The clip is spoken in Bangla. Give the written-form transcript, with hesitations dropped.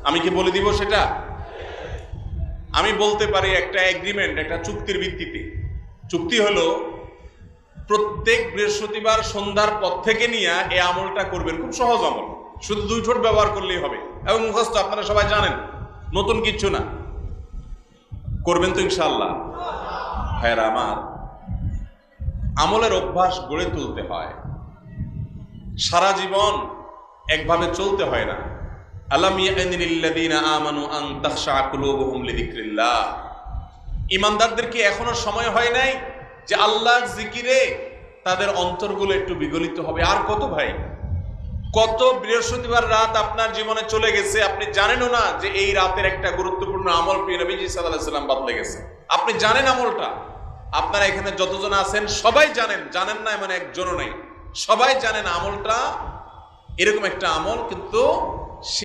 আমি কি বলে দিব সেটা? আমি বলতে পারি একটা এগ্রিমেন্ট, একটা চুক্তির ভিত্তিতে। চুক্তি হলো প্রত্যেক বৃহস্পতিবার সন্ধ্যার পর থেকে নিয়ে এই আমলটা করবেন। খুব সহজ আমল, শুধু 2 ঠোঁট ব্যবহার করলেই হবে এবং মুখস্থ, আপনারা সবাই জানেন, নতুন কিচ্ছু না। করবেন তো ইনশাআল্লাহ? ভাইরা আমার, আমলের অভ্যাস গড়ে তুলতে হয়, সারা জীবন একভাবে চলতে হয় না। আলাম ইয়ানিল লিল্লাযিনা আমানু আন তাখশা কুলুবুহুম লিযিকরিল্লাহ। ঈমানদারদের কি এখনো সময় হয় নাই যে আল্লাহর জিকিরে তাদের অন্তরগুলো একটু বিগলিত হবে? আর কত ভাই, কত বৃহস্পতিবার রাত আপনার জীবনে চলে গেছে, আপনি জানেনও না যে এই রাতের একটা গুরুত্বপূর্ণ আমল প্রিয় নবীজি সাল্লাল্লাহু আলাইহি ওয়াসাল্লাম বদলে গেছে। আপনি জানেন আমলটা, আপনারা এখানে যতজন আছেন সবাই জানেন, জানেন না এমন একজনও নেই, সবাই জানেন আমলটা এরকম একটা আমল, কিন্তু